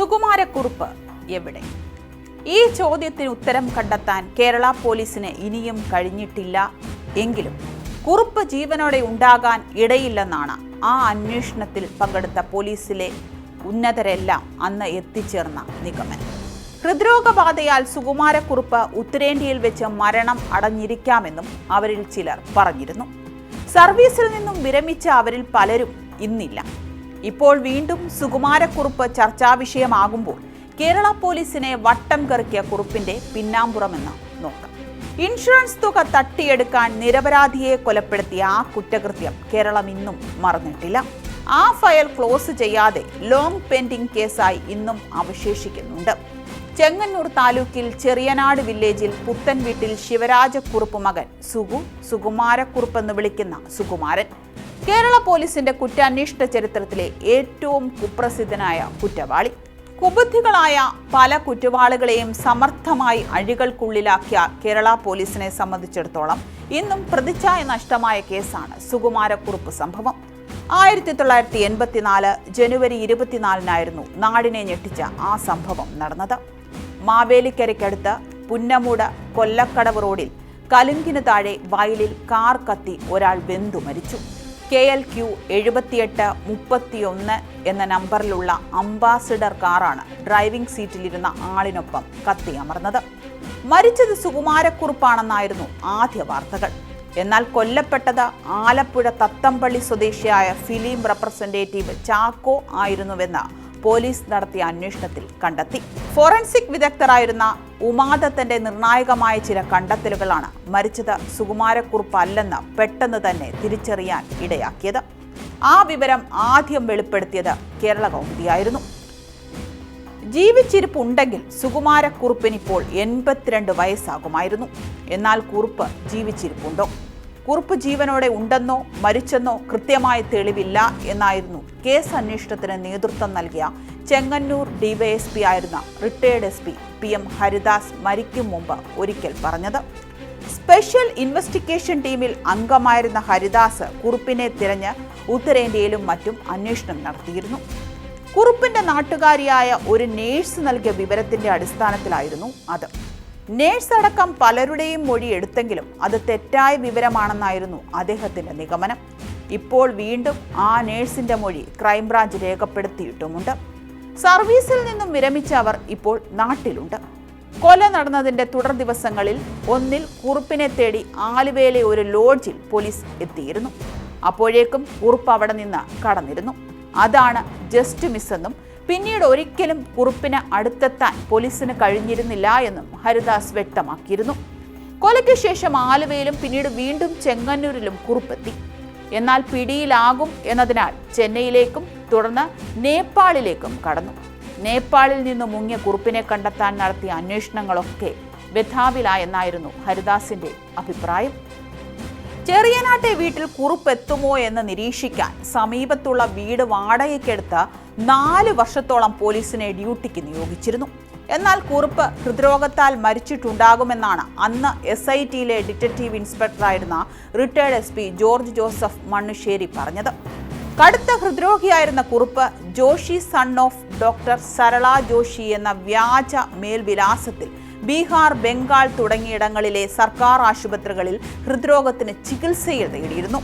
സുകുമാരക്കുറുപ്പ് എവിടെ? ഈ ചോദ്യത്തിന് ഉത്തരം കണ്ടെത്താൻ കേരള പോലീസിന് ഇനിയും കഴിഞ്ഞിട്ടില്ല. എങ്കിലും കുറുപ്പ് ജീവനോടെ ഉണ്ടാകാൻ ഇടയില്ലെന്നാണ് ആ അന്വേഷണത്തിൽ പങ്കെടുത്ത പോലീസിലെ ഉന്നതരെല്ലാം അന്ന് എത്തിച്ചേർന്ന നിഗമനം. ഹൃദ്രോഗബാധയാൽ സുകുമാരക്കുറുപ്പ് ഉത്തരേന്ത്യയിൽ വെച്ച് മരണം അടഞ്ഞിരിക്കാമെന്നും അവരിൽ ചിലർ പറഞ്ഞിരുന്നു. സർവീസിൽ നിന്നും വിരമിച്ച അവരിൽ പലരും ഇന്നില്ല. ഇപ്പോൾ വീണ്ടും സുകുമാരക്കുറുപ്പ് ചർച്ചാ വിഷയമാകുമ്പോൾ കേരള പോലീസിനെ വട്ടം കറക്കിയ കുറുപ്പിന്റെ പിന്നാമ്പുറമെന്ന് നോക്കാം. ഇൻഷുറൻസ് തുക തട്ടിയെടുക്കാൻ നിരപരാധിയെ കൊലപ്പെടുത്തിയ ആ കുറ്റകൃത്യം കേരളം ഇന്നും മറന്നിട്ടില്ല. ആ ഫയൽ ക്ലോസ് ചെയ്യാതെ ലോങ് പെൻഡിംഗ് കേസായി ഇന്നും അവശേഷിക്കുന്നുണ്ട്. ചെങ്ങന്നൂർ താലൂക്കിൽ ചെറിയനാട് വില്ലേജിൽ പുത്തൻ വീട്ടിൽ ശിവരാജക്കുറുപ്പ് മകൻ സുകുമാരക്കുറുപ്പ് എന്ന് വിളിക്കുന്ന സുകുമാരൻ കേരള പോലീസിന്റെ കുറ്റാന്വേഷണ ചരിത്രത്തിലെ ഏറ്റവും കുപ്രസിദ്ധനായ കുറ്റവാളി. കുബുദ്ധികളായ പല കുറ്റവാളികളെയും സമർത്ഥമായി അഴികൾക്കുള്ളിലാക്കിയ കേരള പോലീസിനെ സംബന്ധിച്ചിടത്തോളം ഇന്നും പ്രതിച്ഛായ നഷ്ടമായ കേസാണ് സുകുമാരക്കുറുപ്പ് സംഭവം. 1984 ജനുവരി 24 നാടിനെ ഞെട്ടിച്ച ആ സംഭവം നടന്നത്. മാവേലിക്കരയ്ക്കടുത്ത് പുന്നമൂട് കൊല്ലക്കടവ് റോഡിൽ കലുങ്കിന് താഴെ വയലിൽ കാർ കത്തി ഒരാൾ വെന്തു മരിച്ചു. KLQ 7831 എന്ന നമ്പറിലുള്ള അംബാസിഡർ കാറാണ് ഡ്രൈവിംഗ് സീറ്റിലിരുന്ന ആളിനൊപ്പം കത്തിയമർന്നത്. മരിച്ചത് സുകുമാരക്കുറുപ്പാണെന്നായിരുന്നു ആദ്യ വാർത്തകൾ. എന്നാൽ കൊല്ലപ്പെട്ടത് ആലപ്പുഴ തത്തമ്പള്ളി സ്വദേശിയായ ഫിലിം റെപ്രസെന്റേറ്റീവ് ചാക്കോ ആയിരുന്നുവെന്ന് പോലീസ് നടത്തിയ അന്വേഷണത്തിൽ കണ്ടെത്തി. ഫോറൻസിക് വിദഗ്ധരായിരുന്ന ഉമാദത്തന്റെ നിർണായകമായ ചില കണ്ടെത്തലുകളാണ് മരിച്ചത് സുകുമാരക്കുറുപ്പ് അല്ലെന്ന് പെട്ടെന്ന് തന്നെ തിരിച്ചറിയാൻ ഇടയാക്കിയത്. ആ വിവരം ആദ്യം വെളിപ്പെടുത്തിയത് കേരള കൗമുദിയായിരുന്നു. ജീവിച്ചിരിപ്പുണ്ടെങ്കിൽ സുകുമാരക്കുറുപ്പിന് ഇപ്പോൾ 82 വയസ്സാകുമായിരുന്നു. എന്നാൽ കുറുപ്പ് ജീവിച്ചിരിപ്പുണ്ടോ? കുറുപ്പ് ജീവനോടെ ഉണ്ടെന്നോ മരിച്ചെന്നോ കൃത്യമായ തെളിവില്ല എന്നായിരുന്നു കേസ് അന്വേഷണത്തിന് നേതൃത്വം നൽകിയ ചെങ്ങന്നൂർ DYSP ആയിരുന്ന റിട്ടയേർഡ് SP PM ഹരിദാസ് മരിക്കും മുമ്പ് ഒരിക്കൽ പറഞ്ഞത്. സ്പെഷ്യൽ ഇൻവെസ്റ്റിഗേഷൻ ടീമിൽ അംഗമായിരുന്ന ഹരിദാസ് കുറുപ്പിനെ തിരഞ്ഞ് ഉത്തരേന്ത്യയിലും മറ്റും അന്വേഷണം നടത്തിയിരുന്നു. കുറുപ്പിന്റെ നാട്ടുകാരിയായ ഒരു നേഴ്സ് നൽകിയ വിവരത്തിന്റെ അടിസ്ഥാനത്തിലായിരുന്നു അത്. നേഴ്സ് അടക്കം പലരുടെയും മൊഴി എടുത്തെങ്കിലും അത് തെറ്റായ വിവരമാണെന്നായിരുന്നു അദ്ദേഹത്തിന്റെ നിഗമനം. ഇപ്പോൾ വീണ്ടും ആ നേഴ്സിന്റെ മൊഴി ക്രൈംബ്രാഞ്ച് രേഖപ്പെടുത്തിയിട്ടുമുണ്ട്. സർവീസിൽ നിന്നും വിരമിച്ച അവർ ഇപ്പോൾ നാട്ടിലുണ്ട്. കൊല നടന്നതിന്റെ തുടർ ദിവസങ്ങളിൽ ഒന്നിൽ കുറുപ്പിനെ തേടി ആലുവയിലെ ഒരു ലോഡ്ജിൽ പോലീസ് എത്തിയിരുന്നു. അപ്പോഴേക്കും കുറുപ്പ് അവിടെ നിന്ന് കടന്നിരുന്നു. അതാണ് ജസ്റ്റ് മിസ് എന്നും പിന്നീട് ഒരിക്കലും കുറുപ്പിന് അടുത്തെത്താൻ പോലീസിന് കഴിഞ്ഞിരുന്നില്ല എന്നും ഹരിദാസ് വ്യക്തമാക്കിയിരുന്നു. കൊലയ്ക്ക് ശേഷം ആലുവയിലും പിന്നീട് വീണ്ടും ചെങ്ങന്നൂരിലും കുറുപ്പെത്തി. എന്നാൽ പിടിയിലാകും എന്നതിനാൽ ചെന്നൈയിലേക്കും തുടർന്ന് നേപ്പാളിലേക്കും കടന്നു. നേപ്പാളിൽ നിന്ന് മുങ്ങിയ കുറുപ്പിനെ കണ്ടെത്താൻ നടത്തിയ അന്വേഷണങ്ങളൊക്കെ വ്യഥാവിലായെന്നായിരുന്നു ഹരിദാസിന്റെ അഭിപ്രായം. ചെറിയനാട്ടെ വീട്ടിൽ കുറുപ്പ് എത്തുമോ എന്ന് നിരീക്ഷിക്കാൻ സമീപത്തുള്ള വീട് വാടകയ്ക്കെടുത്ത് 4 വർഷത്തോളം പോലീസിനെ ഡ്യൂട്ടിക്ക് നിയോഗിച്ചിരുന്നു. എന്നാൽ കുറുപ്പ് ഹൃദ്രോഗത്താൽ മരിച്ചിട്ടുണ്ടാകുമെന്നാണ് അന്ന് SITയിലെ ഡിറ്റക്റ്റീവ് ഇൻസ്പെക്ടറായിരുന്ന retired SP George Joseph Mannusseri പറഞ്ഞത്. കടുത്ത ഹൃദ്രോഗിയായിരുന്ന Kurup Joshi son of doctor Sarala Joshi എന്ന വ്യാജ മേൽവിലാസത്തിൽ ബീഹാർ, ബംഗാൾ തുടങ്ങിയിടങ്ങളിലെ സർക്കാർ ആശുപത്രികളിൽ ഹൃദ്രോഗത്തിന് ചികിത്സയിൽ നേടിയിരുന്നു.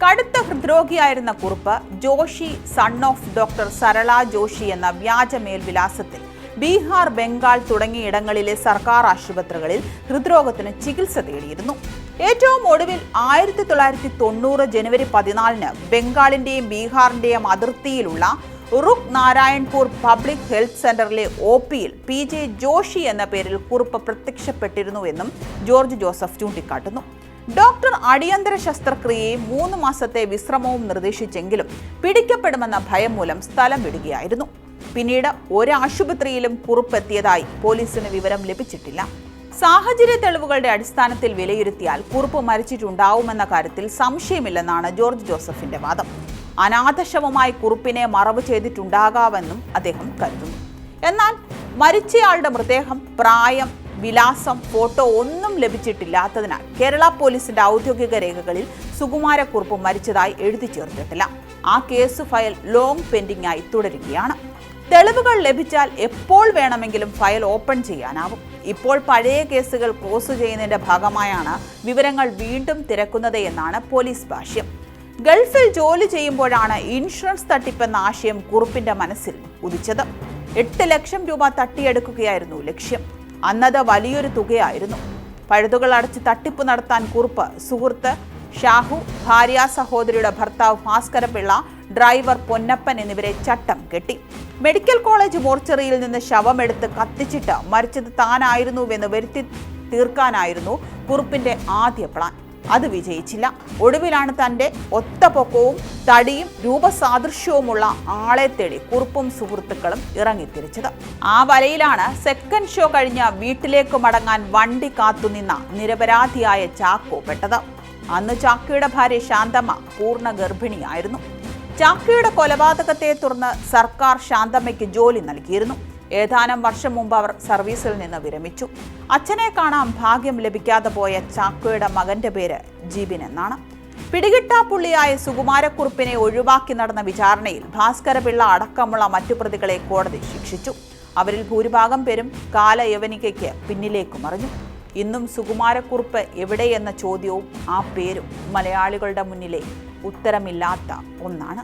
കടുത്ത ഹൃദ്രോഗിയായിരുന്ന Kurup Joshi son of doctor Sarala Joshi എന്ന വ്യാജ മേൽവിലാസത്തിൽ ബീഹാർ, ബംഗാൾ തുടങ്ങിയിടങ്ങളിലെ സർക്കാർ ആശുപത്രികളിൽ ഹൃദ്രോഗത്തിന് ചികിത്സ തേടിയിരുന്നു. ഏറ്റവും ഒടുവിൽ 1990 ജനുവരി 14 ബംഗാളിന്റെയും ബീഹാറിന്റെയും അതിർത്തിയിലുള്ള റുക് നാരായൺപൂർ പബ്ലിക് ഹെൽത്ത് സെന്ററിലെ OPയിൽ PJ ജോഷി എന്ന പേരിൽ കുറുപ്പ് പ്രത്യക്ഷപ്പെട്ടിരുന്നുവെന്നും ജോർജ് ജോസഫ് ചൂണ്ടിക്കാട്ടുന്നു. ഡോക്ടർ അടിയന്തര ശസ്ത്രക്രിയയും 3 മാസത്തെ വിശ്രമവും നിർദ്ദേശിച്ചെങ്കിലും പിടിക്കപ്പെടുമെന്ന ഭയം മൂലം സ്ഥലം വിടുകയായിരുന്നു. പിന്നീട് ഒരാശുപത്രിയിലും കുറുപ്പെത്തിയതായി പോലീസിന് വിവരം ലഭിച്ചിട്ടില്ല. സാഹചര്യ തെളിവുകളുടെ അടിസ്ഥാനത്തിൽ വിലയിരുത്തിയാൽ കുറുപ്പ് മരിച്ചിട്ടുണ്ടാവുമെന്ന കാര്യത്തിൽ സംശയമില്ലെന്നാണ് ജോർജ് ജോസഫിന്റെ വാദം. അനാഥശവമായി കുറുപ്പിനെ മറവ് ചെയ്തിട്ടുണ്ടാകാമെന്നും അദ്ദേഹം കരുതുന്നു. എന്നാൽ മരിച്ചയാളുടെ മൃതദേഹം, പ്രായം, വിലാസം, ഫോട്ടോ ഒന്നും ലഭിച്ചിട്ടില്ലാത്തതിനാൽ കേരള പോലീസിന്റെ ഔദ്യോഗിക രേഖകളിൽ സുകുമാരക്കുറുപ്പ് മരിച്ചതായി എഴുതി ചേർത്തിട്ടില്ല. ആ കേസ് ഫയൽ ലോങ് പെൻഡിംഗ് ആയി തുടരുകയാണ്. തെളിവുകൾ ലഭിച്ചാൽ എപ്പോൾ വേണമെങ്കിലും ഫയൽ ഓപ്പൺ ചെയ്യാനാവും. ഇപ്പോൾ പഴയ കേസുകൾ ക്ലോസ് ചെയ്യുന്നതിന്റെ ഭാഗമായാണ് വിവരങ്ങൾ വീണ്ടും തിരക്കുന്നത് എന്നാണ് പോലീസ് ഭാഷ്യം. ഗൾഫിൽ ജോലി ചെയ്യുമ്പോഴാണ് ഇൻഷുറൻസ് തട്ടിപ്പെന്ന ആശയം കുറുപ്പിന്റെ മനസ്സിൽ ഉദിച്ചത്. 8 ലക്ഷം രൂപ തട്ടിയെടുക്കുകയായിരുന്നു ലക്ഷ്യം. അന്നത് വലിയൊരു തുകയായിരുന്നു. പഴുതുകൾ അടച്ച് തട്ടിപ്പ് നടത്താൻ കുറുപ്പ് സുഹൃത്ത് ഷാഹു, ഭാര്യ സഹോദരിയുടെ ഭർത്താവ് ഭാസ്കരപിള്ള, ഡ്രൈവർ പൊന്നപ്പൻ എന്നിവരെ ചട്ടം കെട്ടി. മെഡിക്കൽ കോളേജ് മോർച്ചറിയിൽ നിന്ന് ശവമെടുത്ത് കത്തിച്ചിട്ട് മരിച്ചത് താനായിരുന്നുവെന്ന് വരുത്തി തീർക്കാനായിരുന്നു കുറുപ്പിന്റെ ആദ്യ പ്ലാൻ. അത് വിജയിച്ചില്ല. ഒടുവിലാണ് തന്റെ ഒത്ത പൊക്കവും തടിയും രൂപസാദൃശ്യവുമുള്ള ആളെ തേടി കുറുപ്പും സുഹൃത്തുക്കളും ഇറങ്ങിത്തിരിച്ചത്. ആ വലയിലാണ് സെക്കൻഡ് ഷോ കഴിഞ്ഞ വീട്ടിലേക്ക് മടങ്ങാൻ വണ്ടി കാത്തുനിന്ന നിരപരാധിയായ ചാക്കോ പെട്ടത്. അന്ന് ചാക്കോയുടെ ഭാര്യ ശാന്തമ്മ പൂർണ്ണ ഗർഭിണിയായിരുന്നു. ചാക്കോയുടെ കൊലപാതകത്തെ തുടർന്ന് സർക്കാർ ശാന്തമ്മയ്ക്ക് ജോലി നൽകിയിരുന്നു. ഏതാനും വർഷം മുമ്പ് അവർ സർവീസിൽ നിന്ന് വിരമിച്ചു. അച്ഛനെ കാണാൻ ഭാഗ്യം ലഭിക്കാതെ പോയ ചാക്കോയുടെ മകന്റെ പേര് ജിബിൻ എന്നാണ്. പിടികിട്ടാപ്പുള്ളിയായ സുകുമാരക്കുറുപ്പിനെ ഒഴിവാക്കി നടന്ന വിചാരണയിൽ ഭാസ്കരപിള്ള അടക്കമുള്ള മറ്റു പ്രതികളെ കോടതി ശിക്ഷിച്ചു. അവരിൽ ഭൂരിഭാഗം പേരും കാലയവനികയ്ക്ക് പിന്നിലേക്ക് മറിഞ്ഞു. ഇന്നും സുകുമാരക്കുറുപ്പ് എവിടെയെന്ന ചോദ്യവും ആ പേരും മലയാളികളുടെ മുന്നിലെ ഉത്തരമില്ലാത്ത ഒന്നാണ്.